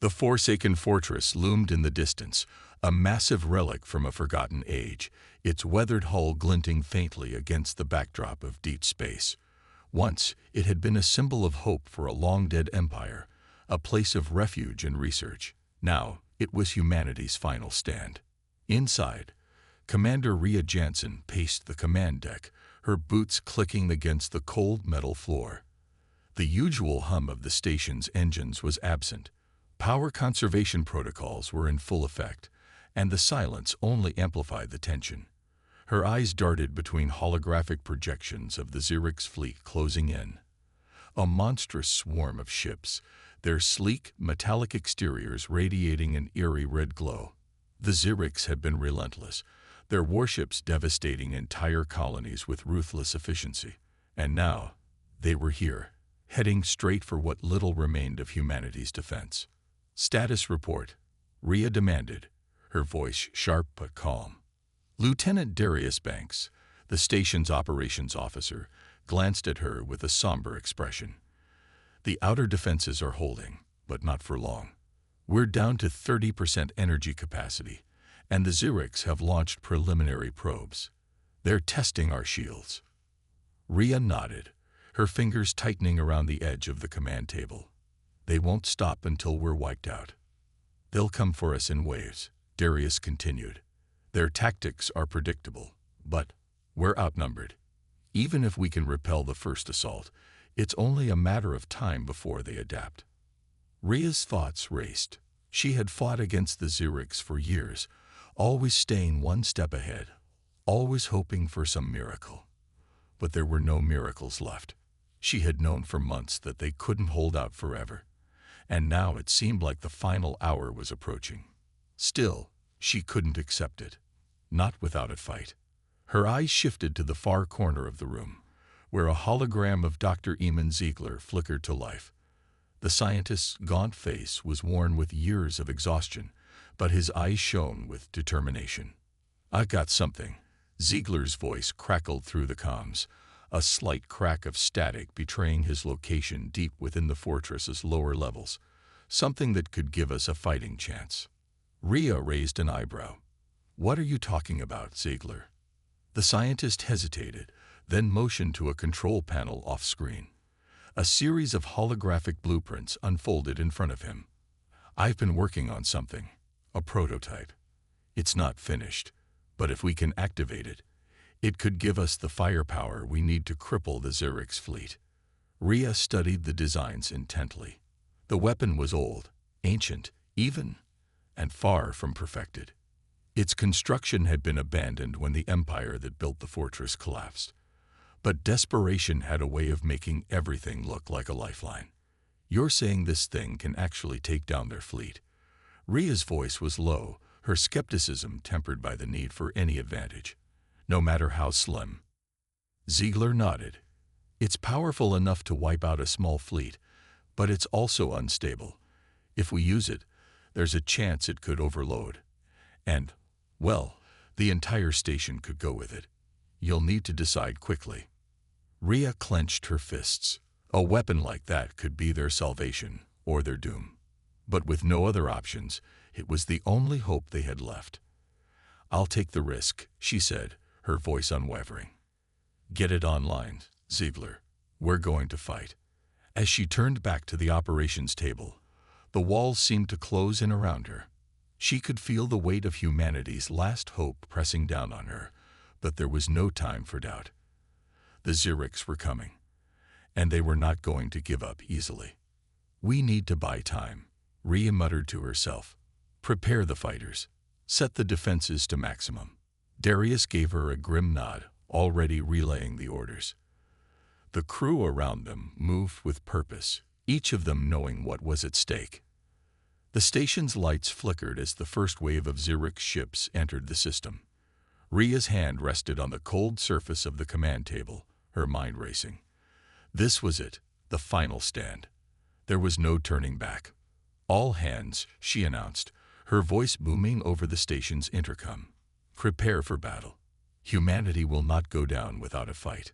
The Forsaken Fortress loomed in the distance, a massive relic from a forgotten age, its weathered hull glinting faintly against the backdrop of deep space. Once, it had been a symbol of hope for a long-dead empire, a place of refuge and research. Now, it was humanity's final stand. Inside, Commander Rhea Jansen paced the command deck, her boots clicking against the cold metal floor. The usual hum of the station's engines was absent. Power conservation protocols were in full effect, and the silence only amplified the tension. Her eyes darted between holographic projections of the Xerix fleet closing in. A monstrous swarm of ships, their sleek, metallic exteriors radiating an eerie red glow. The Xerix had been relentless, their warships devastating entire colonies with ruthless efficiency. And now, they were here, heading straight for what little remained of humanity's defense. "Status report," Rhea demanded, her voice sharp but calm. Lieutenant Darius Banks, the station's operations officer, glanced at her with a somber expression. "The outer defenses are holding, but not for long. We're down to 30% energy capacity, and the Xerix have launched preliminary probes. They're testing our shields." Rhea nodded, her fingers tightening around the edge of the command table. "They won't stop until we're wiped out." "They'll come for us in waves," Darius continued. "Their tactics are predictable, but we're outnumbered. Even if we can repel the first assault, it's only a matter of time before they adapt." Rhea's thoughts raced. She had fought against the Xerix for years, always staying one step ahead, always hoping for some miracle. But there were no miracles left. She had known for months that they couldn't hold out forever, and now it seemed like the final hour was approaching. Still, she couldn't accept it. Not without a fight. Her eyes shifted to the far corner of the room, where a hologram of Dr. Eamon Ziegler flickered to life. The scientist's gaunt face was worn with years of exhaustion, but his eyes shone with determination. "I got something." Ziegler's voice crackled through the comms, a slight crack of static betraying his location deep within the fortress's lower levels, something that could give us a fighting chance. Rhea raised an eyebrow. "What are you talking about, Ziegler?" The scientist hesitated, then motioned to a control panel off-screen. A series of holographic blueprints unfolded in front of him. "I've been working on something, a prototype. It's not finished, but if we can activate it, it could give us the firepower we need to cripple the Xerix fleet." Rhea studied the designs intently. The weapon was old, ancient, even, and far from perfected. Its construction had been abandoned when the empire that built the fortress collapsed. But desperation had a way of making everything look like a lifeline. "You're saying this thing can actually take down their fleet?" Rhea's voice was low, her skepticism tempered by the need for any advantage, no matter how slim. Ziegler nodded. "It's powerful enough to wipe out a small fleet, but it's also unstable. If we use it, there's a chance it could overload. And, well, the entire station could go with it. You'll need to decide quickly." Rhea clenched her fists. A weapon like that could be their salvation or their doom. But with no other options, it was the only hope they had left. "I'll take the risk," she said, her voice unwavering. "Get it online, Ziegler. We're going to fight." As she turned back to the operations table, the walls seemed to close in around her. She could feel the weight of humanity's last hope pressing down on her, but there was no time for doubt. The Xerix were coming, and they were not going to give up easily. "We need to buy time," Rhea muttered to herself. "Prepare the fighters. Set the defenses to maximum." Darius gave her a grim nod, already relaying the orders. The crew around them moved with purpose, each of them knowing what was at stake. The station's lights flickered as the first wave of Xerix ships entered the system. Rhea's hand rested on the cold surface of the command table, her mind racing. This was it, the final stand. There was no turning back. "All hands," she announced, her voice booming over the station's intercom. "Prepare for battle. Humanity will not go down without a fight."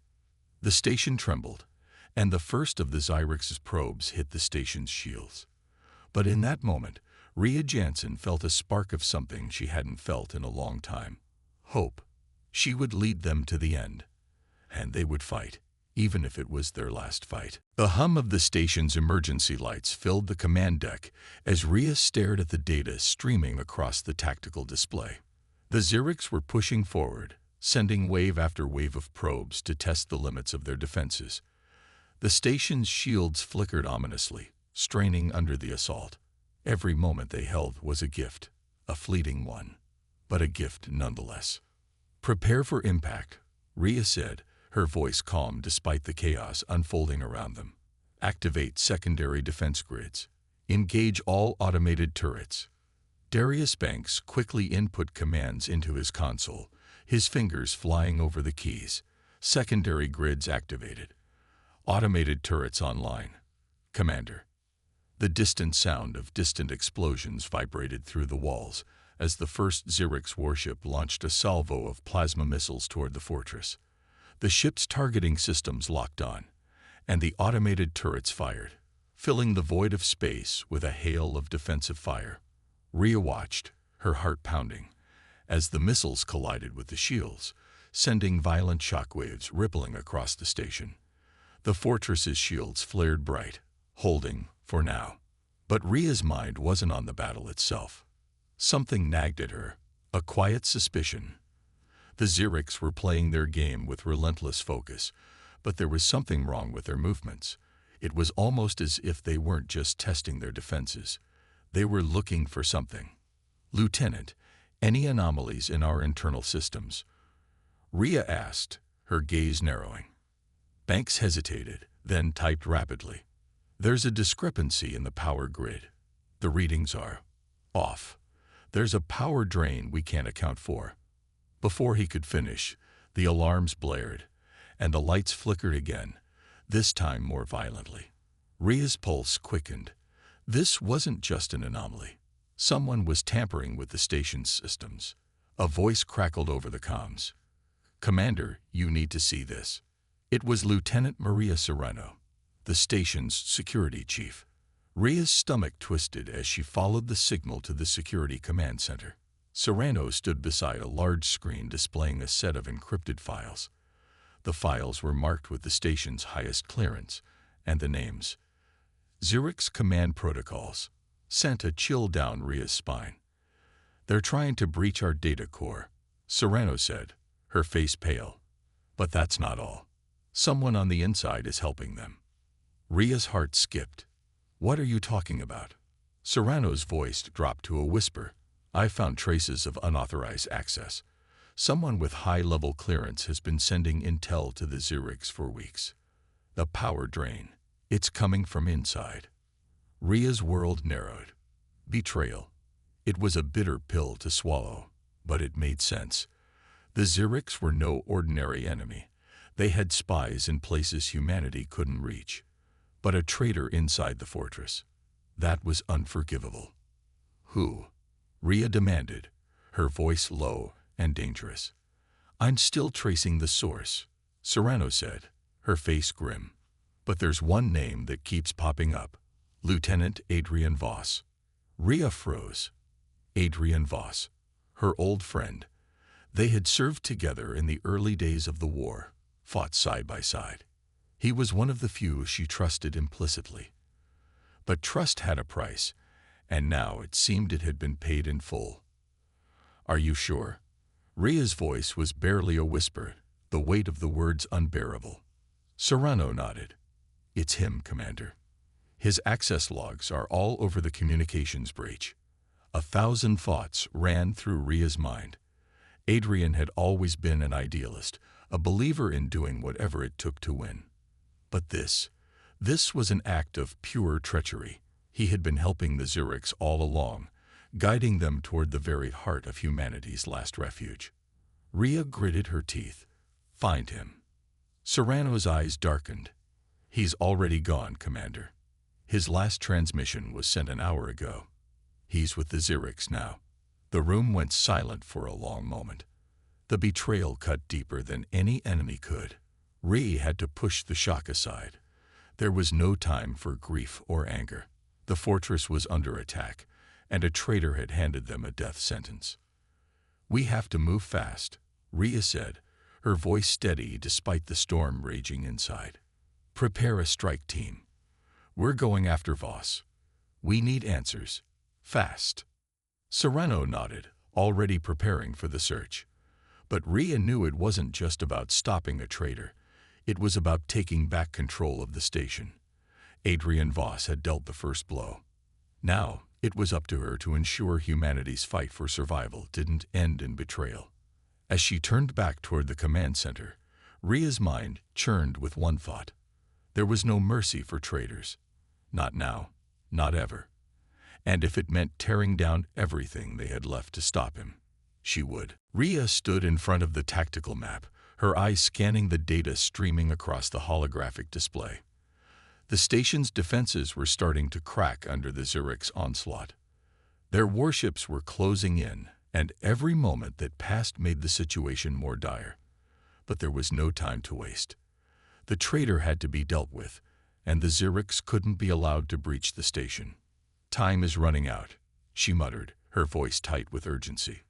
The station trembled, and the first of the Xerix's probes hit the station's shields. But in that moment, Rhea Jansen felt a spark of something she hadn't felt in a long time. Hope. She would lead them to the end. And they would fight, even if it was their last fight. The hum of the station's emergency lights filled the command deck as Rhea stared at the data streaming across the tactical display. The Xerics were pushing forward, sending wave after wave of probes to test the limits of their defenses. The station's shields flickered ominously, straining under the assault. Every moment they held was a gift, a fleeting one, but a gift nonetheless. "Prepare for impact," Rhea said, her voice calm despite the chaos unfolding around them. "Activate secondary defense grids. Engage all automated turrets." Darius Banks quickly input commands into his console, his fingers flying over the keys. Secondary grids activated. Automated turrets online. "Commander." The distant sound of distant explosions vibrated through the walls as the first Xerix warship launched a salvo of plasma missiles toward the fortress. The ship's targeting systems locked on, and the automated turrets fired, filling the void of space with a hail of defensive fire. Rhea watched, her heart pounding, as the missiles collided with the shields, sending violent shockwaves rippling across the station. The fortress's shields flared bright, holding, for now. But Rhea's mind wasn't on the battle itself. Something nagged at her, a quiet suspicion. The Xerics were playing their game with relentless focus, but there was something wrong with their movements. It was almost as if they weren't just testing their defenses. They were looking for something. "Lieutenant, any anomalies in our internal systems?" Rhea asked, her gaze narrowing. Banks hesitated, then typed rapidly. "There's a discrepancy in the power grid. The readings are off. There's a power drain we can't account for." Before he could finish, the alarms blared, and the lights flickered again, this time more violently. Rhea's pulse quickened. This wasn't just an anomaly. Someone was tampering with the station's systems. A voice crackled over the comms. "Commander, you need to see this." It was Lieutenant Maria Serrano, the station's security chief. Rhea's stomach twisted as she followed the signal to the security command center. Serrano stood beside a large screen displaying a set of encrypted files. The files were marked with the station's highest clearance and the names. "Xerix Command Protocols" sent a chill down Rhea's spine. "They're trying to breach our data core," Serrano said, her face pale. "But that's not all. Someone on the inside is helping them." Rhea's heart skipped. "What are you talking about?" Serrano's voice dropped to a whisper. "I found traces of unauthorized access. Someone with high-level clearance has been sending intel to the Xerix for weeks. The power drain. It's coming from inside." Rhea's world narrowed. Betrayal. It was a bitter pill to swallow, but it made sense. The Xerix were no ordinary enemy. They had spies in places humanity couldn't reach. But a traitor inside the fortress. That was unforgivable. "Who?" Rhea demanded, her voice low and dangerous. "I'm still tracing the source," Serrano said, her face grim. "But there's one name that keeps popping up. Lieutenant Adrian Voss." Rhea froze. Adrian Voss, her old friend. They had served together in the early days of the war, fought side by side. He was one of the few she trusted implicitly. But trust had a price, and now it seemed it had been paid in full. "Are you sure?" Rhea's voice was barely a whisper, the weight of the words unbearable. Serrano nodded. "It's him, Commander. His access logs are all over the communications breach." 1,000 thoughts ran through Rhea's mind. Adrian had always been an idealist, a believer in doing whatever it took to win. But this was an act of pure treachery. He had been helping the Xerix all along, guiding them toward the very heart of humanity's last refuge. Rhea gritted her teeth. "Find him." Serrano's eyes darkened. "He's already gone, Commander. His last transmission was sent an hour ago. He's with the Xerix now." The room went silent for a long moment. The betrayal cut deeper than any enemy could. Rhea had to push the shock aside. There was no time for grief or anger. The fortress was under attack, and a traitor had handed them a death sentence. "We have to move fast," Rhea said, her voice steady despite the storm raging inside. "Prepare a strike team. We're going after Voss. We need answers. Fast." Sereno nodded, already preparing for the search. But Rhea knew it wasn't just about stopping a traitor. It was about taking back control of the station. Adrian Voss had dealt the first blow. Now, it was up to her to ensure humanity's fight for survival didn't end in betrayal. As she turned back toward the command center, Rhea's mind churned with one thought. There was no mercy for traitors. Not now, not ever. And if it meant tearing down everything they had left to stop him, she would. Rhea stood in front of the tactical map, her eyes scanning the data streaming across the holographic display. The station's defenses were starting to crack under the Zurich's onslaught. Their warships were closing in, and every moment that passed made the situation more dire. But there was no time to waste. The traitor had to be dealt with, and the Zurichs couldn't be allowed to breach the station. "Time is running out," she muttered, her voice tight with urgency.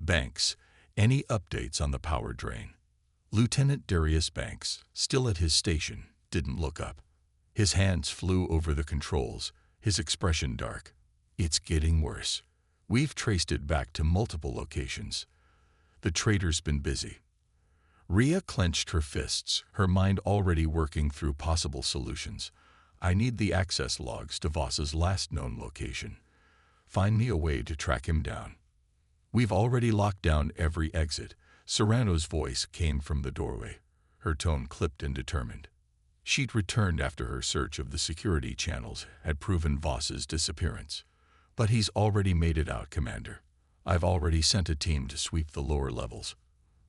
"Banks, any updates on the power drain?" Lieutenant Darius Banks, still at his station, didn't look up. His hands flew over the controls, his expression dark. "It's getting worse. We've traced it back to multiple locations. The traitor's been busy." Rhea clenched her fists, her mind already working through possible solutions. "I need the access logs to Voss's last known location. Find me a way to track him down." "We've already locked down every exit." Serrano's voice came from the doorway, her tone clipped and determined. She'd returned after her search of the security channels had proven Voss's disappearance. "But he's already made it out, Commander. I've already sent a team to sweep the lower levels.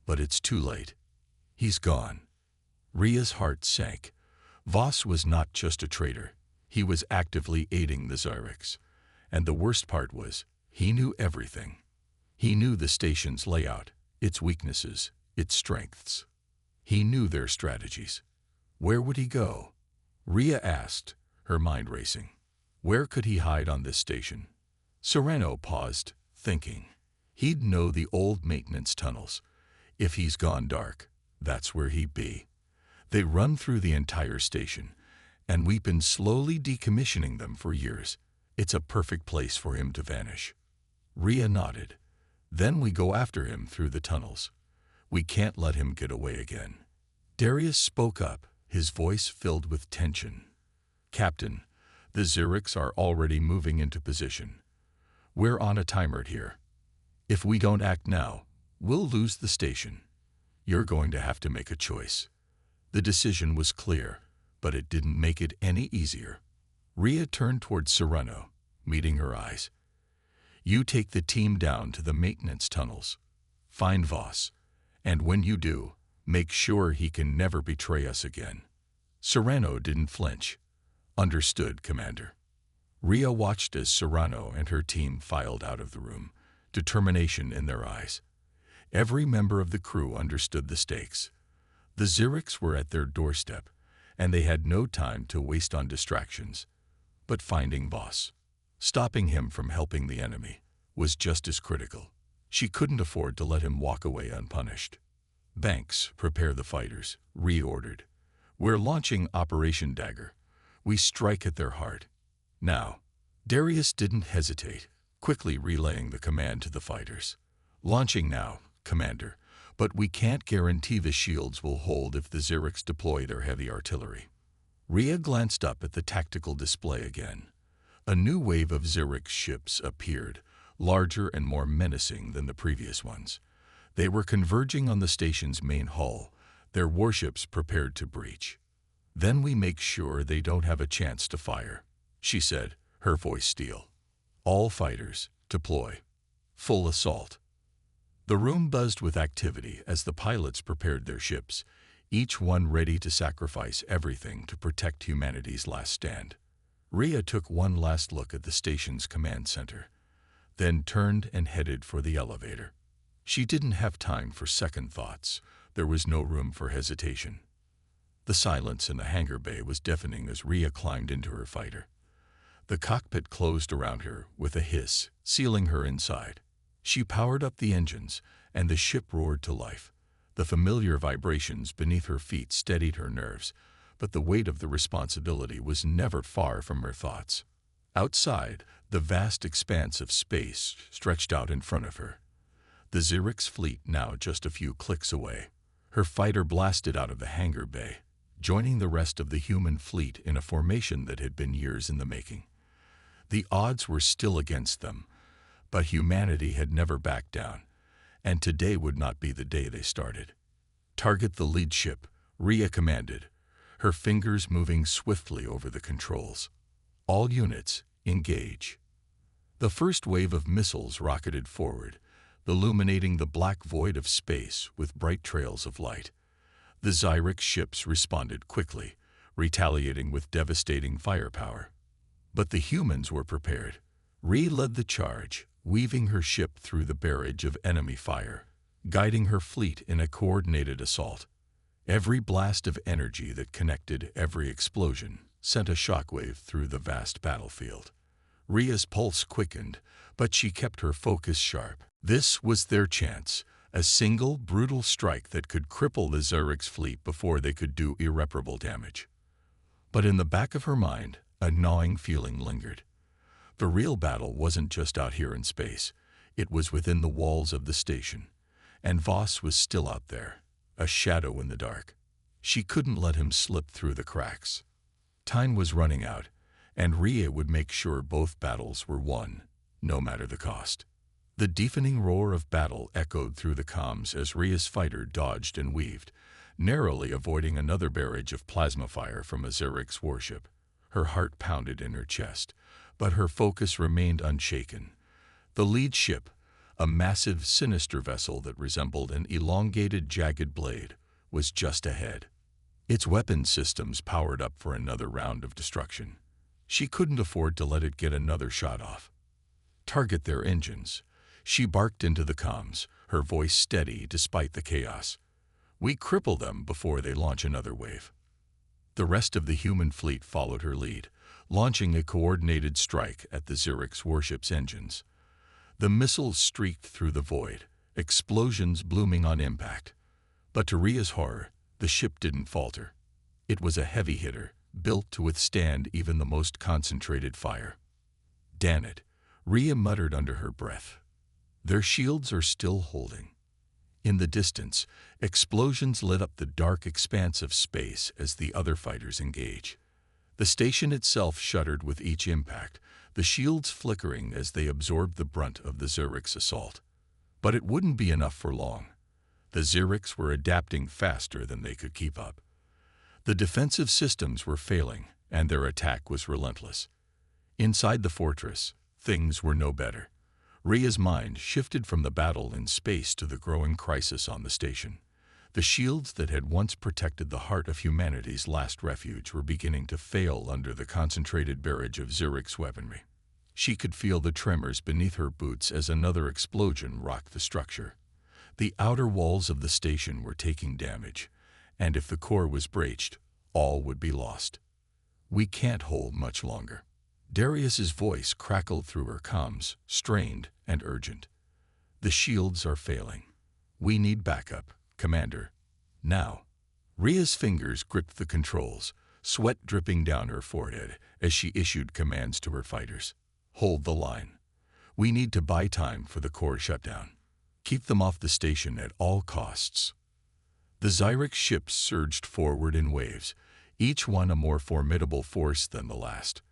But it's too late. He's gone." Rhea's heart sank. Voss was not just a traitor. He was actively aiding the Zurichs. And the worst part was, he knew everything. He knew the station's layout, its weaknesses, its strengths. He knew their strategies. Where would he go? Rhea asked, her mind racing. Where could he hide on this station? Sereno paused, thinking. He'd know the old maintenance tunnels. If he's gone dark, that's where he'd be. They run through the entire station, and we've been slowly decommissioning them for years. It's a perfect place for him to vanish. Rhea nodded. Then we go after him through the tunnels. We can't let him get away again. Darius spoke up, his voice filled with tension. "Captain, the Zurichs are already moving into position. We're on a timer here. If we don't act now, we'll lose the station. You're going to have to make a choice." The decision was clear, but it didn't make it any easier. Rhea turned towards Sereno, meeting her eyes. "You take the team down to the maintenance tunnels. Find Voss, and when you do, make sure he can never betray us again." Sereno didn't flinch. "Understood, Commander." Rhea watched as Sereno and her team filed out of the room, determination in their eyes. Every member of the crew understood the stakes. The Zurichs were at their doorstep, and they had no time to waste on distractions. But finding Voss, stopping him from helping the enemy, was just as critical. She couldn't afford to let him walk away unpunished. "Banks, prepare the fighters," reordered. "We're launching Operation Dagger. We strike at their heart. Now." Darius didn't hesitate, quickly relaying the command to the fighters. "Launching now, Commander, but we can't guarantee the shields will hold if the Zurichs deploy their heavy artillery." Rhea glanced up at the tactical display again. A new wave of Zurich ships appeared, larger and more menacing than the previous ones. They were converging on the station's main hull, their warships prepared to breach. "Then we make sure they don't have a chance to fire," she said, her voice steel. "All fighters, deploy. Full assault." The room buzzed with activity as the pilots prepared their ships, each one ready to sacrifice everything to protect humanity's last stand. Rhea took one last look at the station's command center, then turned and headed for the elevator. She didn't have time for second thoughts. There was no room for hesitation. The silence in the hangar bay was deafening as Rhea climbed into her fighter. The cockpit closed around her with a hiss, sealing her inside. She powered up the engines, and the ship roared to life. The familiar vibrations beneath her feet steadied her nerves, but the weight of the responsibility was never far from her thoughts. Outside, the vast expanse of space stretched out in front of her. The Xerix fleet now just a few clicks away. Her fighter blasted out of the hangar bay, joining the rest of the human fleet in a formation that had been years in the making. The odds were still against them, but humanity had never backed down, and today would not be the day they started. "Target the lead ship," Rhea commanded, her fingers moving swiftly over the controls. "All units, engage." The first wave of missiles rocketed forward, illuminating the black void of space with bright trails of light. The Xerix ships responded quickly, retaliating with devastating firepower. But the humans were prepared. Rhea led the charge, weaving her ship through the barrage of enemy fire, guiding her fleet in a coordinated assault. Every blast of energy that connected every explosion sent a shockwave through the vast battlefield. Rhea's pulse quickened, but she kept her focus sharp. This was their chance, a single, brutal strike that could cripple the Xerix fleet before they could do irreparable damage. But in the back of her mind, a gnawing feeling lingered. The real battle wasn't just out here in space. It was within the walls of the station. And Voss was still out there, a shadow in the dark. She couldn't let him slip through the cracks. Time was running out, and Rhea would make sure both battles were won, no matter the cost. The deafening roar of battle echoed through the comms as Rhea's fighter dodged and weaved, narrowly avoiding another barrage of plasma fire from a Xerix warship. Her heart pounded in her chest, but her focus remained unshaken. The lead ship, a massive, sinister vessel that resembled an elongated, jagged blade, was just ahead. Its weapon systems powered up for another round of destruction. She couldn't afford to let it get another shot off. "Target their engines," she barked into the comms, her voice steady despite the chaos. "We cripple them before they launch another wave." The rest of the human fleet followed her lead, launching a coordinated strike at the Xerix warship's engines. The missiles streaked through the void, explosions blooming on impact. But to Rhea's horror, the ship didn't falter. It was a heavy hitter, built to withstand even the most concentrated fire. "Damn it," Rhea muttered under her breath. "Their shields are still holding." In the distance, explosions lit up the dark expanse of space as the other fighters engaged. The station itself shuddered with each impact, the shields flickering as they absorbed the brunt of the Xerix assault. But it wouldn't be enough for long. The Xerix were adapting faster than they could keep up. The defensive systems were failing, and their attack was relentless. Inside the fortress, things were no better. Rhea's mind shifted from the battle in space to the growing crisis on the station. The shields that had once protected the heart of humanity's last refuge were beginning to fail under the concentrated barrage of Xerix weaponry. She could feel the tremors beneath her boots as another explosion rocked the structure. The outer walls of the station were taking damage, and if the core was breached, all would be lost. "We can't hold much longer." Darius's voice crackled through her comms, strained and urgent. "The shields are failing. We need backup, Commander. Now." Rhea's fingers gripped the controls, sweat dripping down her forehead as she issued commands to her fighters. "Hold the line. We need to buy time for the core shutdown. Keep them off the station at all costs." The Xerix ships surged forward in waves, each one a more formidable force than the last.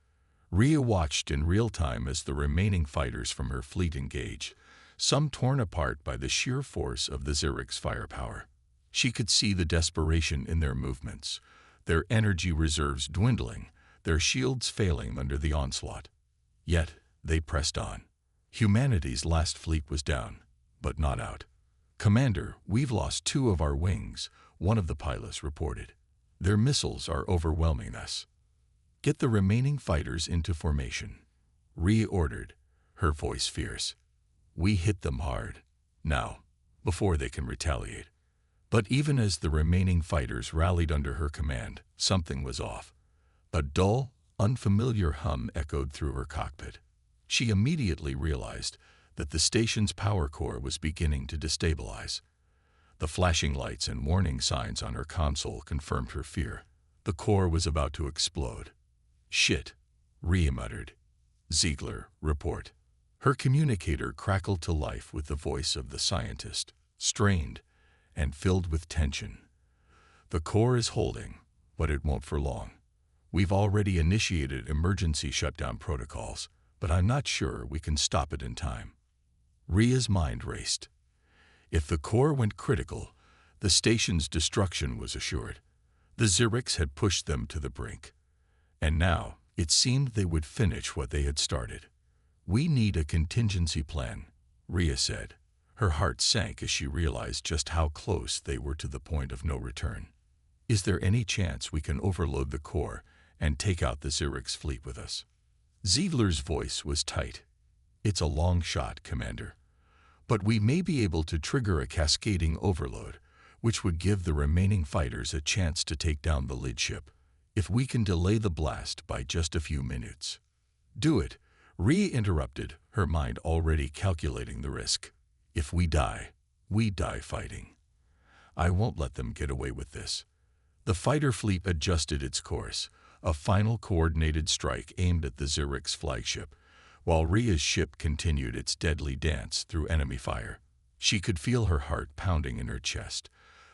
Rhea watched in real time as the remaining fighters from her fleet engaged, some torn apart by the sheer force of the Xerix firepower. She could see the desperation in their movements, their energy reserves dwindling, their shields failing under the onslaught. Yet they pressed on. Humanity's last fleet was down, but not out. "Commander, we've lost 2 of our wings," one of the pilots reported. "Their missiles are overwhelming us." "Get the remaining fighters into formation," Rhea ordered, her voice fierce. "We hit them hard, now, before they can retaliate." But even as the remaining fighters rallied under her command, something was off. A dull, unfamiliar hum echoed through her cockpit. She immediately realized that the station's power core was beginning to destabilize. The flashing lights and warning signs on her console confirmed her fear. The core was about to explode. "Shit," Rhea muttered. "Ziegler, report." Her communicator crackled to life with the voice of the scientist, strained and filled with tension. "The core is holding, but it won't for long. We've already initiated emergency shutdown protocols, but I'm not sure we can stop it in time." Rhea's mind raced. If the core went critical, the station's destruction was assured. The Xerix had pushed them to the brink, and now it seemed they would finish what they had started. "We need a contingency plan," Rhea said. Her heart sank as she realized just how close they were to the point of no return. "Is there any chance we can overload the core and take out the Xerix fleet with us?" Ziegler's voice was tight. "It's a long shot, Commander. But we may be able to trigger a cascading overload, which would give the remaining fighters a chance to take down the lead ship. If we can delay the blast by just a few minutes." "Do it," Rhea interrupted, her mind already calculating the risk. "If we die fighting. I won't let them get away with this." The fighter fleet adjusted its course, a final coordinated strike aimed at the Xerix flagship, while Rhea's ship continued its deadly dance through enemy fire. She could feel her heart pounding in her chest,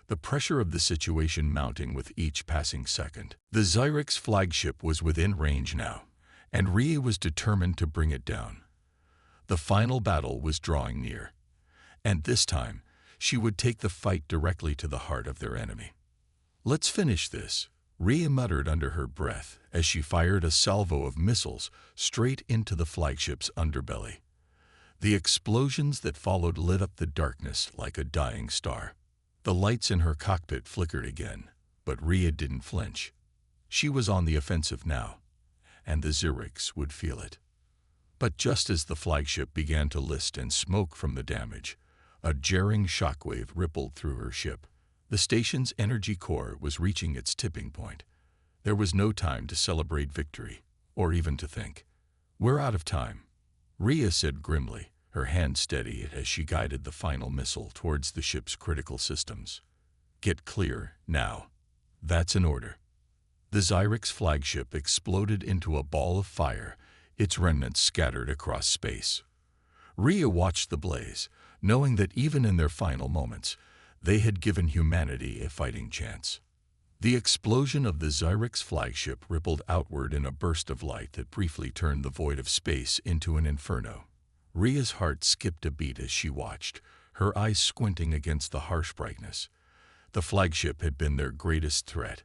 the pressure of the situation mounting with each passing second. The Xerix flagship was within range now, and Rhea was determined to bring it down. The final battle was drawing near, and this time she would take the fight directly to the heart of their enemy. "Let's finish this," Rhea muttered under her breath as she fired a salvo of missiles straight into the flagship's underbelly. The explosions that followed lit up the darkness like a dying star. The lights in her cockpit flickered again, but Rhea didn't flinch. She was on the offensive now, and the Xerix would feel it. But just as the flagship began to list and smoke from the damage, a jarring shockwave rippled through her ship. The station's energy core was reaching its tipping point. There was no time to celebrate victory, or even to think. "We're out of time," Rhea said grimly, her hand steady as she guided the final missile towards the ship's critical systems. "Get clear, now." "That's an order." The Xerix flagship exploded into a ball of fire, its remnants scattered across space. Rhea watched the blaze, knowing that even in their final moments, they had given humanity a fighting chance. The explosion of the Xerix flagship rippled outward in a burst of light that briefly turned the void of space into an inferno. Rhea's heart skipped a beat as she watched, her eyes squinting against the harsh brightness. The flagship had been their greatest threat,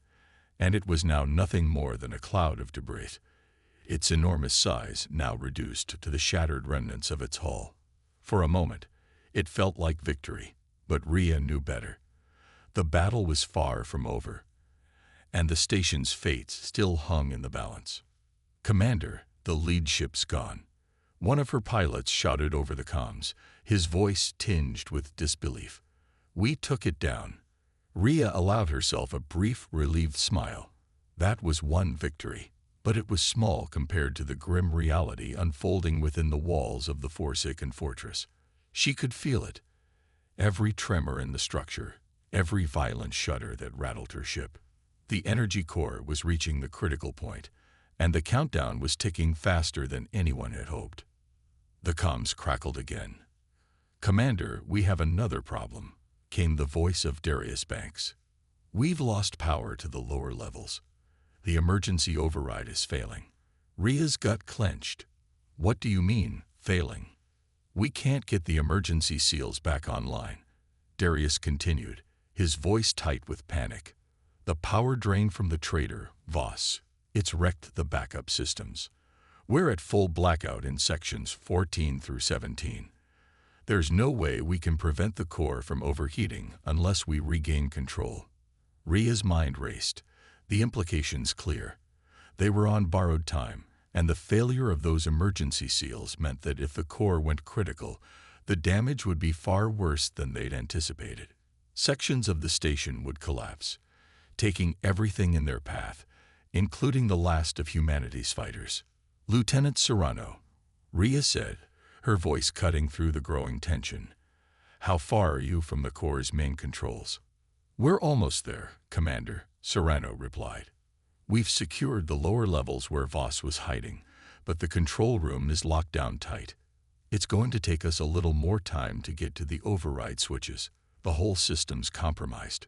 and it was now nothing more than a cloud of debris, its enormous size now reduced to the shattered remnants of its hull. For a moment, it felt like victory, but Rhea knew better. The battle was far from over, and the station's fate still hung in the balance. "Commander, the lead ship's gone," one of her pilots shouted over the comms, his voice tinged with disbelief. "We took it down." Rhea allowed herself a brief, relieved smile. That was one victory, but it was small compared to the grim reality unfolding within the walls of the Forsaken Fortress. She could feel it, every tremor in the structure, every violent shudder that rattled her ship. The energy core was reaching the critical point, and the countdown was ticking faster than anyone had hoped. The comms crackled again. "Commander, we have another problem," came the voice of Darius Banks. "We've lost power to the lower levels. The emergency override is failing." Rhea's gut clenched. "What do you mean, failing?" "We can't get the emergency seals back online," Darius continued, his voice tight with panic. "The power drain from the trader, Voss. It's wrecked the backup systems. We're at full blackout in sections 14 through 17. There's no way we can prevent the core from overheating unless we regain control." Rhea's mind raced, the implications clear. They were on borrowed time, and the failure of those emergency seals meant that if the core went critical, the damage would be far worse than they'd anticipated. Sections of the station would collapse, taking everything in their path, including the last of humanity's fighters. "Lieutenant Serrano," Rhea said, her voice cutting through the growing tension. "How far are you from the Corps' main controls?" "We're almost there, Commander," Serrano replied. "We've secured the lower levels where Voss was hiding, but the control room is locked down tight. It's going to take us a little more time to get to the override switches. The whole system's compromised."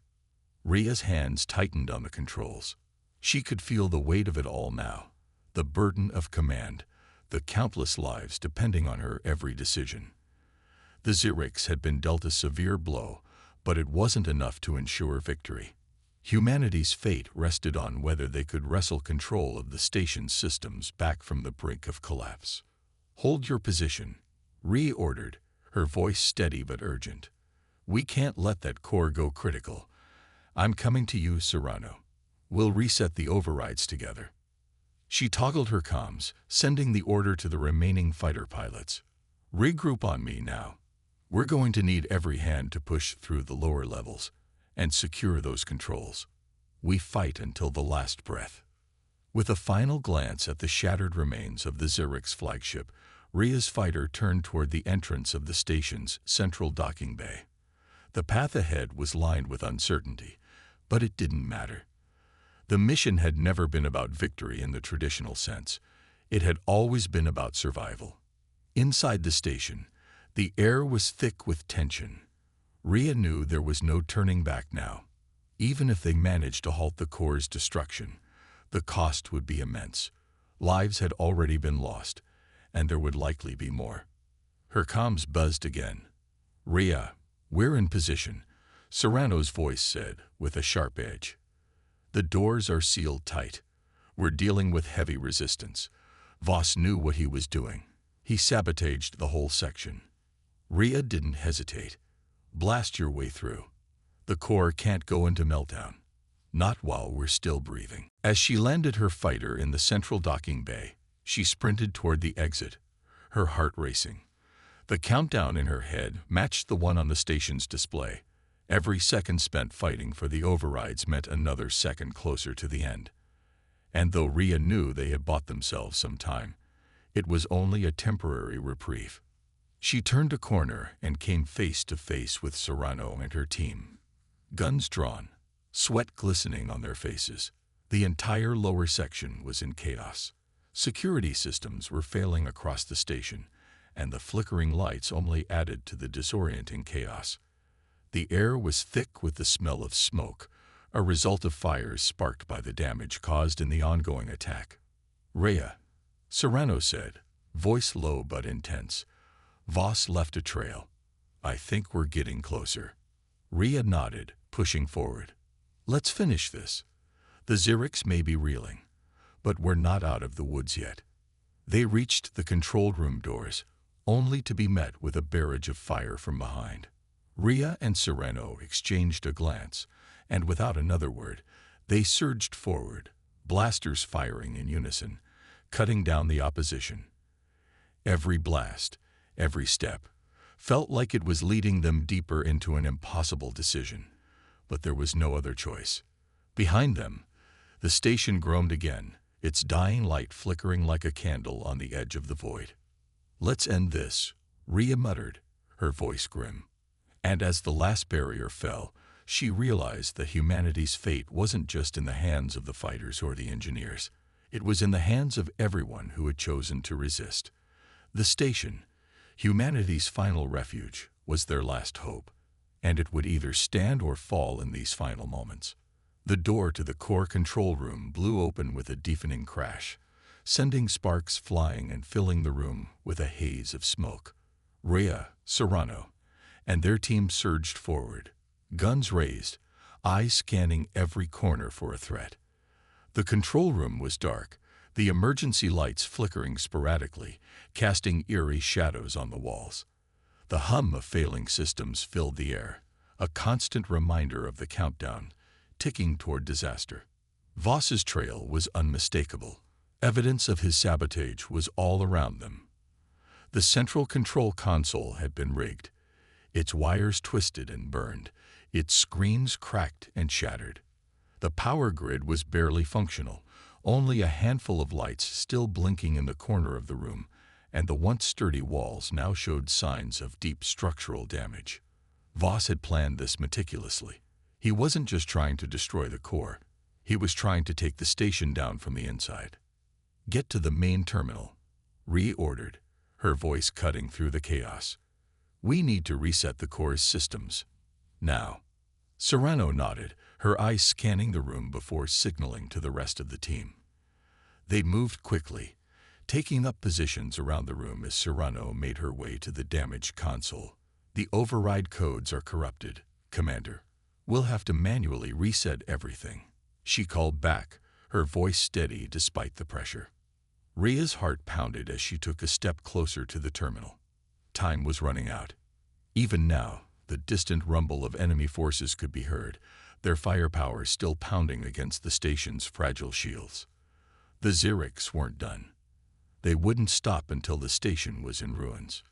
Rhea's hands tightened on the controls. She could feel the weight of it all now, the burden of command, the countless lives depending on her every decision. The Xerics had been dealt a severe blow, but it wasn't enough to ensure victory. Humanity's fate rested on whether they could wrestle control of the station's systems back from the brink of collapse. "Hold your position," Rhea ordered, her voice steady but urgent. "We can't let that core go critical. I'm coming to you, Serrano. We'll reset the overrides together." She toggled her comms, sending the order to the remaining fighter pilots. "Regroup on me now. We're going to need every hand to push through the lower levels and secure those controls. We fight until the last breath." With a final glance at the shattered remains of the Xeric's flagship, Rhea's fighter turned toward the entrance of the station's central docking bay. The path ahead was lined with uncertainty, but it didn't matter. The mission had never been about victory in the traditional sense. It had always been about survival. Inside the station, the air was thick with tension. Rhea knew there was no turning back now. Even if they managed to halt the Corps' destruction, the cost would be immense. Lives had already been lost, and there would likely be more. Her comms buzzed again. "Rhea, we're in position," Serrano's voice said, with a sharp edge. "The doors are sealed tight. We're dealing with heavy resistance." Voss knew what he was doing. He sabotaged the whole section. Rhea didn't hesitate. "Blast your way through. The Corps can't go into meltdown. Not while we're still breathing." As she landed her fighter in the central docking bay, she sprinted toward the exit, her heart racing. The countdown in her head matched the one on the station's display. Every second spent fighting for the overrides meant another second closer to the end. And though Rhea knew they had bought themselves some time, it was only a temporary reprieve. She turned a corner and came face to face with Serrano and her team. Guns drawn, sweat glistening on their faces. The entire lower section was in chaos. Security systems were failing across the station, and the flickering lights only added to the disorienting chaos. The air was thick with the smell of smoke, a result of fires sparked by the damage caused in the ongoing attack. "Rhea," Serrano said, voice low but intense. "Voss left a trail. I think we're getting closer." Rhea nodded, pushing forward. "Let's finish this. The Xerics may be reeling, but we're not out of the woods yet." They reached the control room doors, only to be met with a barrage of fire from behind. Rhea and Serrano exchanged a glance, and without another word, they surged forward, blasters firing in unison, cutting down the opposition. Every blast, every step, felt like it was leading them deeper into an impossible decision. But there was no other choice. Behind them, the station groaned again, its dying light flickering like a candle on the edge of the void. "Let's end this," Rhea muttered, her voice grim. And as the last barrier fell, she realized that humanity's fate wasn't just in the hands of the fighters or the engineers. It was in the hands of everyone who had chosen to resist. The station, humanity's final refuge, was their last hope, and it would either stand or fall in these final moments. The door to the core control room blew open with a deafening crash, sending sparks flying and filling the room with a haze of smoke. Rhea, Serrano, and their team surged forward, guns raised, eyes scanning every corner for a threat. The control room was dark, the emergency lights flickering sporadically, casting eerie shadows on the walls. The hum of failing systems filled the air, a constant reminder of the countdown, ticking toward disaster. Voss's trail was unmistakable. Evidence of his sabotage was all around them. The central control console had been rigged, its wires twisted and burned, its screens cracked and shattered. The power grid was barely functional, only a handful of lights still blinking in the corner of the room, and the once sturdy walls now showed signs of deep structural damage. Voss had planned this meticulously. He wasn't just trying to destroy the core, he was trying to take the station down from the inside. "Get to the main terminal," Rhea ordered, her voice cutting through the chaos. "We need to reset the core's systems. Now." Serrano nodded, her eyes scanning the room before signaling to the rest of the team. They moved quickly, taking up positions around the room as Serrano made her way to the damaged console. "The override codes are corrupted, Commander. We'll have to manually reset everything," she called back, her voice steady despite the pressure. Rhea's heart pounded as she took a step closer to the terminal. Time was running out. Even now, the distant rumble of enemy forces could be heard, their firepower still pounding against the station's fragile shields. The Xerics weren't done. They wouldn't stop until the station was in ruins.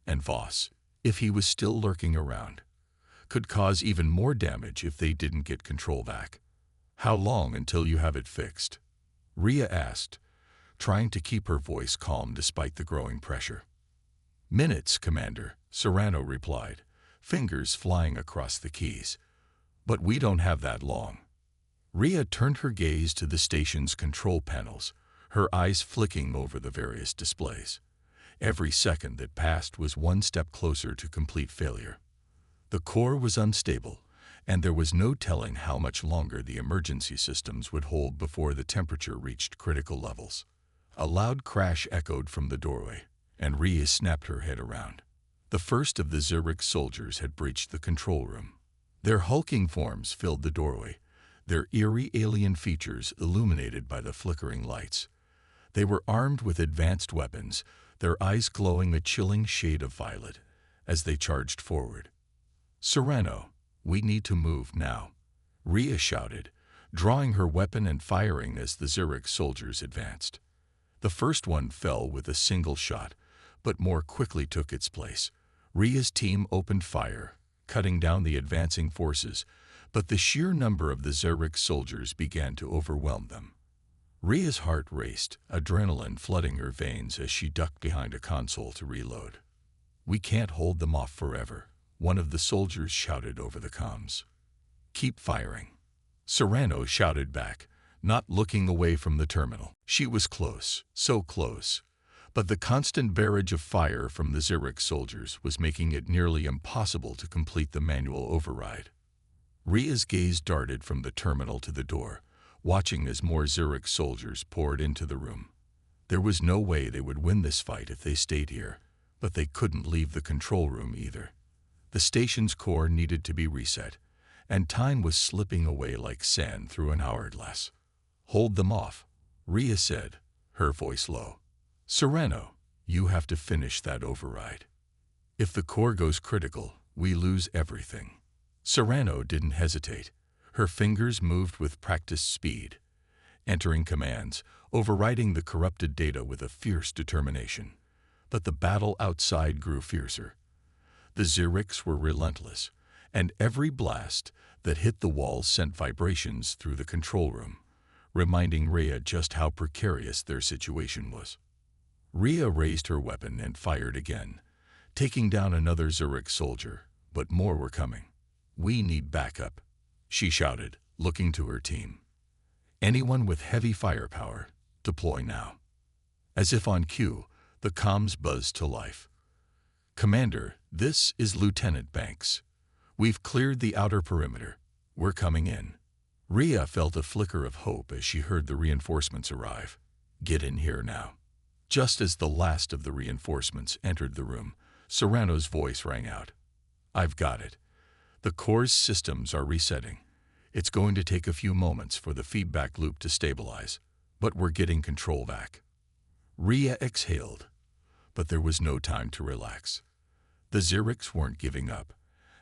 And Voss, if he was still lurking around, could cause even more damage if they didn't get control back. "How long until you have it fixed?" Rhea asked, trying to keep her voice calm despite the growing pressure. "Minutes, Commander," Serrano replied, fingers flying across the keys. "But we don't have that long." Rhea turned her gaze to the station's control panels, her eyes flicking over the various displays. Every second that passed was one step closer to complete failure. The core was unstable, and there was no telling how much longer the emergency systems would hold before the temperature reached critical levels. A loud crash echoed from the doorway, and Rhea snapped her head around. The first of the Xeric soldiers had breached the control room. Their hulking forms filled the doorway, their eerie alien features illuminated by the flickering lights. They were armed with advanced weapons, their eyes glowing a chilling shade of violet as they charged forward. "Serrano, we need to move now," Rhea shouted, drawing her weapon and firing as the Xeric soldiers advanced. The first one fell with a single shot, but more quickly took its place. Rhea's team opened fire, cutting down the advancing forces, but the sheer number of the Xeric soldiers began to overwhelm them. Rhea's heart raced, adrenaline flooding her veins as she ducked behind a console to reload. "We can't hold them off forever," one of the soldiers shouted over the comms. "Keep firing," Serrano shouted back, not looking away from the terminal. She was close, so close, but the constant barrage of fire from the Xeric soldiers was making it nearly impossible to complete the manual override. Rhea's gaze darted from the terminal to the door, watching as more Xeric soldiers poured into the room. There was no way they would win this fight if they stayed here, but they couldn't leave the control room either. The station's core needed to be reset, and time was slipping away like sand through an hourglass. "Hold them off," Rhea said, her voice low. "Serrano, you have to finish that override. If the core goes critical, we lose everything." Serrano didn't hesitate. Her fingers moved with practiced speed, entering commands, overriding the corrupted data with a fierce determination. But the battle outside grew fiercer. The Xerics were relentless, and every blast that hit the walls sent vibrations through the control room, reminding Rhea just how precarious their situation was. Rhea raised her weapon and fired again, taking down another Xeric soldier, but more were coming. "We need backup," she shouted, looking to her team. "Anyone with heavy firepower, deploy now." As if on cue, the comms buzzed to life. "Commander, this is Lieutenant Banks. We've cleared the outer perimeter. We're coming in." Rhea felt a flicker of hope as she heard the reinforcements arrive. "Get in here now." Just as the last of the reinforcements entered the room, Serrano's voice rang out. "I've got it. The core's systems are resetting. It's going to take a few moments for the feedback loop to stabilize, but we're getting control back." Rhea exhaled, but there was no time to relax. The Xerics weren't giving up,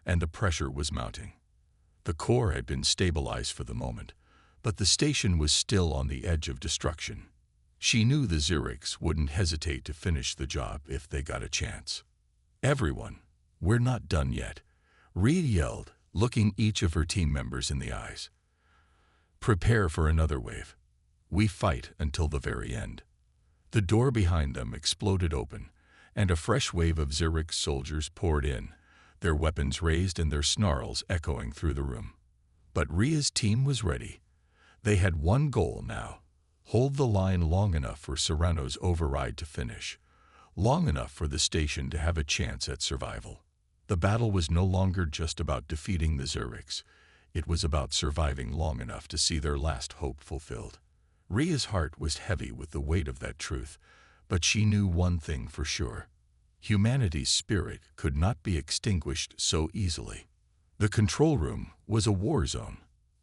and the pressure was mounting. The core had been stabilized for the moment, but the station was still on the edge of destruction. She knew the Xerics wouldn't hesitate to finish the job if they got a chance. "Everyone, we're not done yet," Rhea yelled, looking each of her team members in the eyes. "Prepare for another wave. We fight until the very end. The door behind them exploded open, and a fresh wave of Xerix soldiers poured in, their weapons raised and their snarls echoing through the room. But Ria's team was ready. They had one goal now: hold the line long enough for Serrano's override to finish, long enough for the station to have a chance at survival. The battle was no longer just about defeating the Xerix. It was about surviving long enough to see their last hope fulfilled. Ria's heart was heavy with the weight of that truth, but she knew one thing for sure: humanity's spirit could not be extinguished so easily. The control room was a war zone.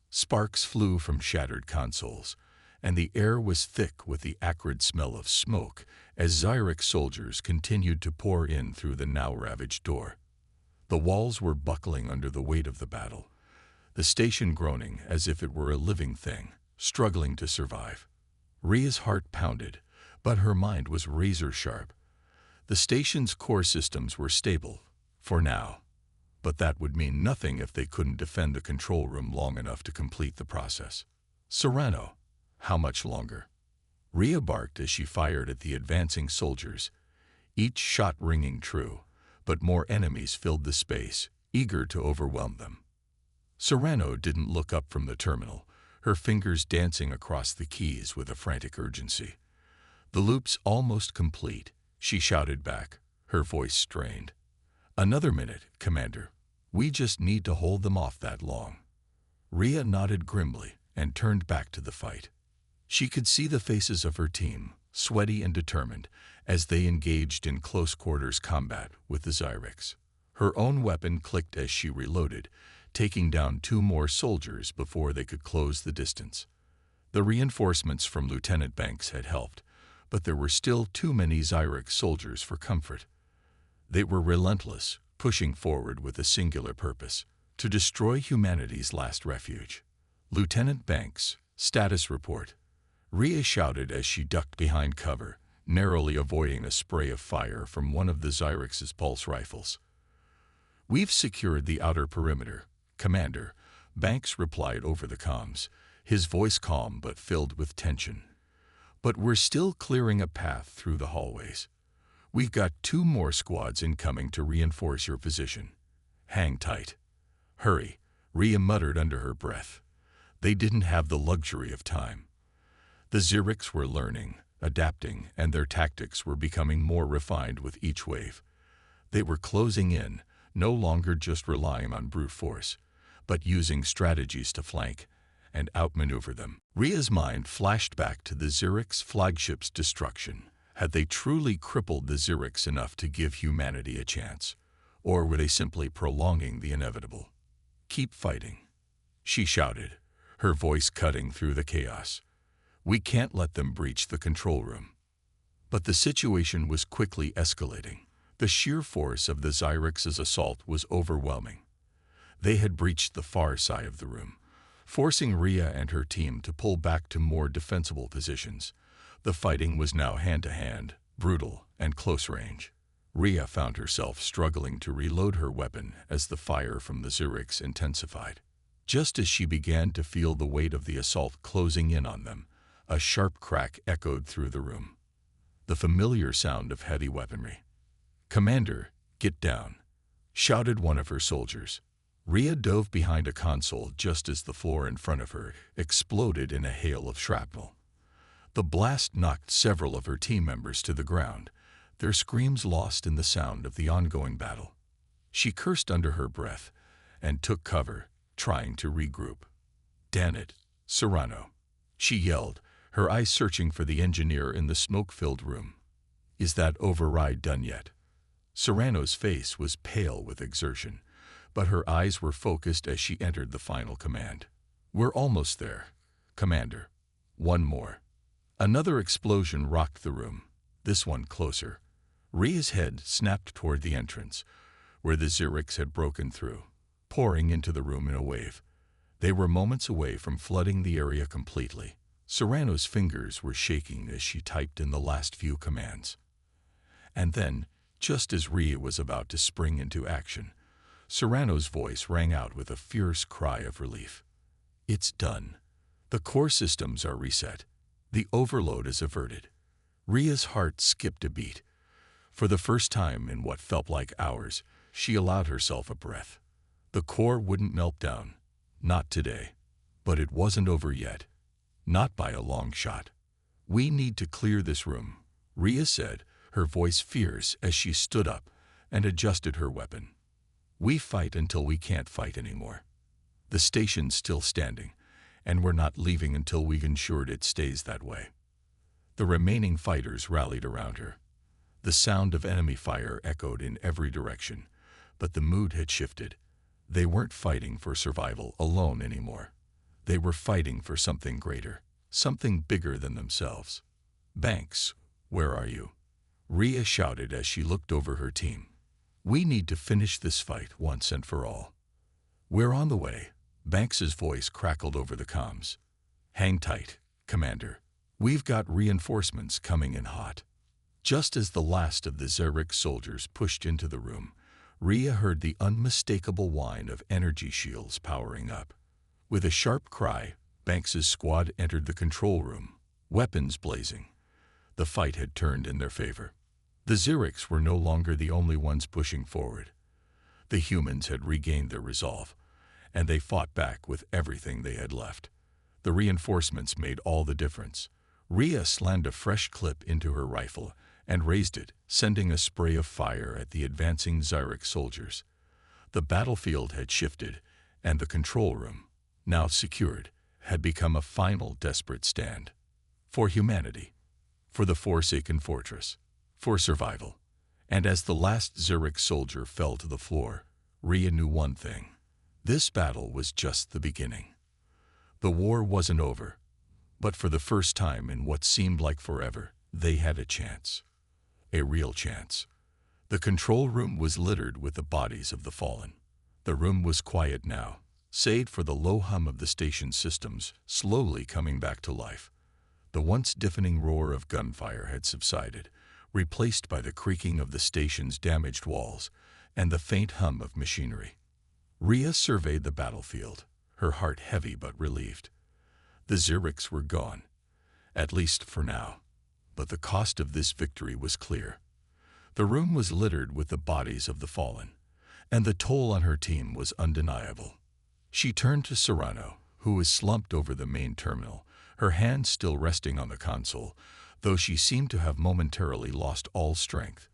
Sparks flew from shattered consoles, and the air was thick with the acrid smell of smoke as Xerix soldiers continued to pour in through the now ravaged door. The walls were buckling under the weight of the battle, the station groaning as if it were a living thing, struggling to survive. Ria's heart pounded, but her mind was razor-sharp. The station's core systems were stable, for now, but that would mean nothing if they couldn't defend the control room long enough to complete the process. Serrano, how much longer? Ria barked as she fired at the advancing soldiers, each shot ringing true, but more enemies filled the space, eager to overwhelm them. Serrano didn't look up from the terminal, her fingers dancing across the keys with a frantic urgency. "The loop's almost complete," she shouted back, her voice strained. "Another minute, Commander. We just need to hold them off that long." Ria nodded grimly and turned back to the fight. She could see the faces of her team, sweaty and determined, as they engaged in close-quarters combat with the Xerix. Her own weapon clicked as she reloaded, taking down 2 more soldiers before they could close the distance. The reinforcements from Lieutenant Banks had helped, but there were still too many Xerix soldiers for comfort. They were relentless, pushing forward with a singular purpose: to destroy humanity's last refuge. "Lieutenant Banks, status report," Ria shouted as she ducked behind cover, narrowly avoiding a spray of fire from one of the Xerix's pulse rifles. "We've secured the outer perimeter, Commander," Banks replied over the comms, his voice calm but filled with tension. "But we're still clearing a path through the hallways. We've got 2 more squads incoming to reinforce your position. Hang tight." "Hurry," Ria muttered under her breath. They didn't have the luxury of time. The Xerix were learning, adapting, and their tactics were becoming more refined with each wave. They were closing in, no longer just relying on brute force, but using strategies to flank and outmaneuver them. Ria's mind flashed back to the Xerix flagship's destruction. Had they truly crippled the Xerix enough to give humanity a chance? Or were they simply prolonging the inevitable? "Keep fighting," she shouted, her voice cutting through the chaos. "We can't let them breach the control room." But the situation was quickly escalating. The sheer force of the Xerix's assault was overwhelming. They had breached the far side of the room, forcing Ria and her team to pull back to more defensible positions. The fighting was now hand-to-hand, brutal, and close range. Ria found herself struggling to reload her weapon as the fire from the Xerix intensified. Just as she began to feel the weight of the assault closing in on them, a sharp crack echoed through the room. The familiar sound of heavy weaponry. "Commander, get down," shouted one of her soldiers. Ria dove behind a console just as the floor in front of her exploded in a hail of shrapnel. The blast knocked several of her team members to the ground, their screams lost in the sound of the ongoing battle. She cursed under her breath and took cover, trying to regroup. "Damn it, Serrano," she yelled, her eyes searching for the engineer in the smoke-filled room. "Is that override done yet?" Serrano's face was pale with exertion, but her eyes were focused as she entered the final command. "We're almost there, Commander. One more." Another explosion rocked the room, this one closer. Ria's head snapped toward the entrance, where the Xerix had broken through, pouring into the room in a wave. They were moments away from flooding the area completely. Serrano's fingers were shaking as she typed in the last few commands. And then, just as Ria was about to spring into action, Serrano's voice rang out with a fierce cry of relief. "It's done. The core systems are reset. The overload is averted. Ria's heart skipped a beat. For the first time in what felt like hours, she allowed herself a breath. The core wouldn't melt down. Not today. But it wasn't over yet. Not by a long shot. "We need to clear this room," Ria said, her voice fierce as she stood up and adjusted her weapon. "We fight until we can't fight anymore. The station's still standing, and we're not leaving until we've ensured it stays that way." The remaining fighters rallied around her. The sound of enemy fire echoed in every direction, but the mood had shifted. They weren't fighting for survival alone anymore. They were fighting for something greater, something bigger than themselves. "Banks, where are you?" Ria shouted as she looked over her team. "We need to finish this fight once and for all." "We're on the way," Banks's voice crackled over the comms. "Hang tight, Commander. We've got reinforcements coming in hot." Just as the last of the Xeric soldiers pushed into the room, Ria heard the unmistakable whine of energy shields powering up. With a sharp cry, Banks's squad entered the control room, weapons blazing. The fight had turned in their favor. The Xerics were no longer the only ones pushing forward. The humans had regained their resolve, and they fought back with everything they had left. The reinforcements made all the difference. Ria slammed a fresh clip into her rifle and raised it, sending a spray of fire at the advancing Xeric soldiers. The battlefield had shifted, and the control room, now secured, had become a final desperate stand. For humanity. For the Forsaken Fortress. For survival. And as the last Xeric soldier fell to the floor, Ria knew one thing. This battle was just the beginning. The war wasn't over, but for the first time in what seemed like forever, they had a chance. A real chance. The control room was littered with the bodies of the fallen. The room was quiet now, save for the low hum of the station systems slowly coming back to life. The once deafening roar of gunfire had subsided, replaced by the creaking of the station's damaged walls and the faint hum of machinery. Ria surveyed the battlefield, her heart heavy but relieved. The Xerics were gone, at least for now, but the cost of this victory was clear. The room was littered with the bodies of the fallen, and the toll on her team was undeniable. She turned to Serrano, who was slumped over the main terminal, her hands still resting on the console, though she seemed to have momentarily lost all strength.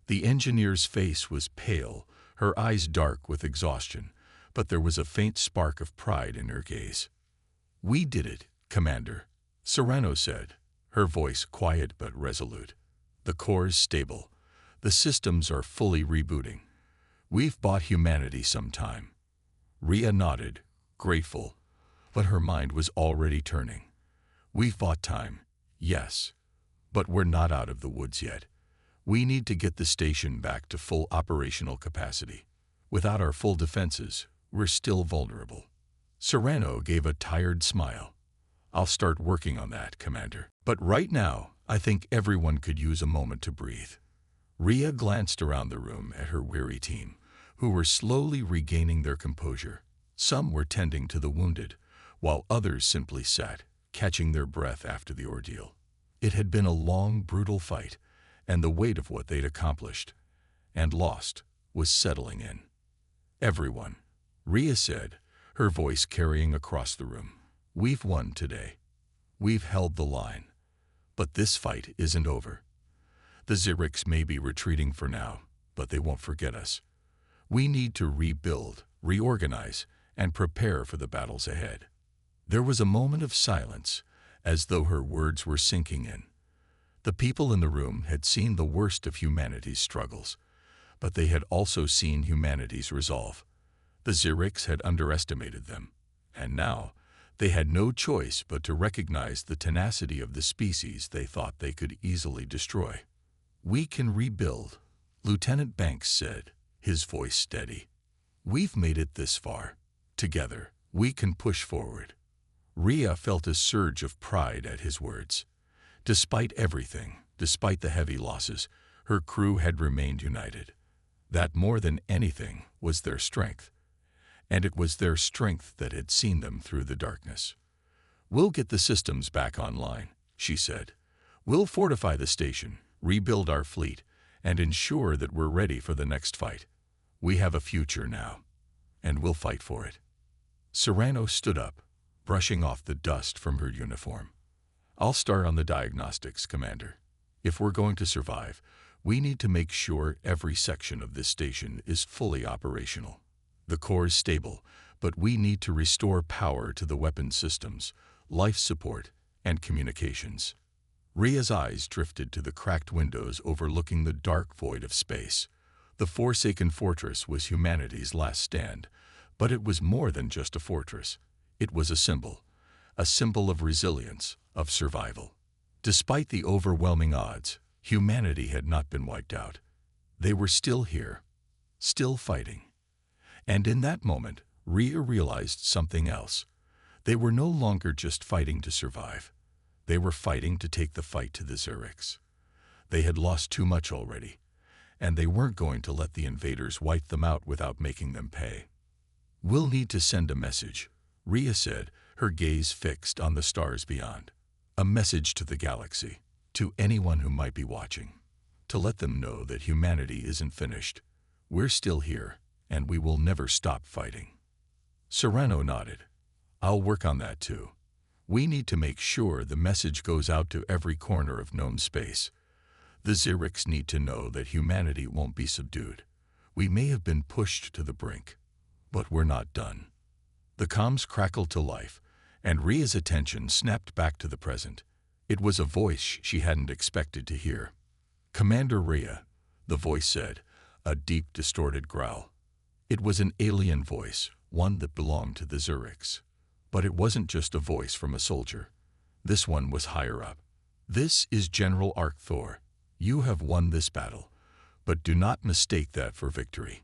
The engineer's face was pale, her eyes dark with exhaustion, but there was a faint spark of pride in her gaze. "We did it, Commander," Serrano said, her voice quiet but resolute. "The core's stable. The systems are fully rebooting. We've bought humanity some time." Ria nodded, grateful, but her mind was already turning. "We've bought time, yes, but we're not out of the woods yet. We need to get the station back to full operational capacity. Without our full defenses, we're still vulnerable." Serrano gave a tired smile. "I'll start working on that, Commander. But right now, I think everyone could use a moment to breathe." Ria glanced around the room at her weary team, who were slowly regaining their composure. Some were tending to the wounded, while others simply sat, catching their breath after the ordeal. It had been a long, brutal fight, and the weight of what they'd accomplished and lost was settling in. "Everyone," Ria said, her voice carrying across the room, "we've won today. We've held the line. But this fight isn't over. The Xerics may be retreating for now, but they won't forget us. We need to rebuild, reorganize, and prepare for the battles ahead." There was a moment of silence, as though her words were sinking in. The people in the room had seen the worst of humanity's struggles, but they had also seen humanity's resolve. The Xerics had underestimated them, and now they had no choice but to recognize the tenacity of the species they thought they could easily destroy. "We can rebuild," Lieutenant Banks said, his voice steady. "We've made it this far. Together, we can push forward." Ria felt a surge of pride at his words. Despite everything, despite the heavy losses, her crew had remained united. That more than anything was their strength. And it was their strength that had seen them through the darkness. "We'll get the systems back online," she said. "We'll fortify the station, rebuild our fleet, and ensure that we're ready for the next fight. We have a future now, and we'll fight for it." Serrano stood up, brushing off the dust from her uniform. "I'll start on the diagnostics, Commander. If we're going to survive, we need to make sure every section of this station is fully operational. The core is stable, but we need to restore power to the weapon systems, life support, and communications." Ria's eyes drifted to the cracked windows overlooking the dark void of space. The Forsaken Fortress was humanity's last stand, but it was more than just a fortress. It was a symbol of resilience, of survival. Despite the overwhelming odds, humanity had not been wiped out. They were still here, still fighting. And in that moment, Ria realized something else. They were no longer just fighting to survive. They were fighting to take the fight to the Xerics. They had lost too much already, and they weren't going to let the invaders wipe them out without making them pay. "We'll need to send a message," Ria said, her gaze fixed on the stars beyond. "A message to the galaxy, to anyone who might be watching, to let them know that humanity isn't finished. We're still here, and we will never stop fighting." Serrano nodded. "I'll work on that too. We need to make sure the message goes out to every corner of known space. The Xerics need to know that humanity won't be subdued. We may have been pushed to the brink, but we're not done." The comms crackled to life, and Ria's attention snapped back to the present. It was a voice she hadn't expected to hear. "Commander Ria," the voice said, a deep, distorted growl. It was an alien voice, one that belonged to the Xerics. But it wasn't just a voice from a soldier. This one was higher up. "This is General Arcthor. You have won this battle, but do not mistake that for victory.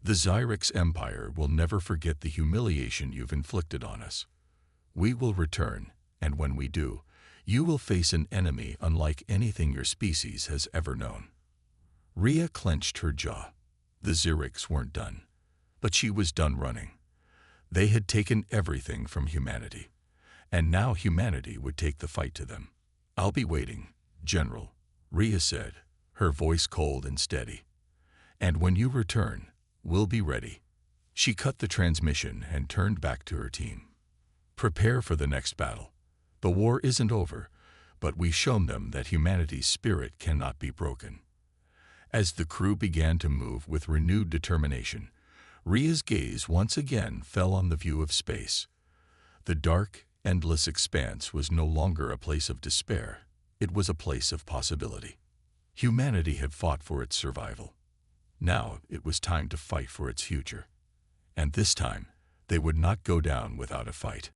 The Xerix Empire will never forget the humiliation you've inflicted on us. We will return, and when we do, you will face an enemy unlike anything your species has ever known." Ria clenched her jaw. The Xerics weren't done, but she was done running. They had taken everything from humanity, and now humanity would take the fight to them. "I'll be waiting, General," Ria said, her voice cold and steady. "And when you return, we'll be ready." She cut the transmission and turned back to her team. "Prepare for the next battle. The war isn't over, but we've shown them that humanity's spirit cannot be broken." As the crew began to move with renewed determination, Ria's gaze once again fell on the view of space. The dark, endless expanse was no longer a place of despair. It was a place of possibility. Humanity had fought for its survival. Now it was time to fight for its future. And this time, they would not go down without a fight.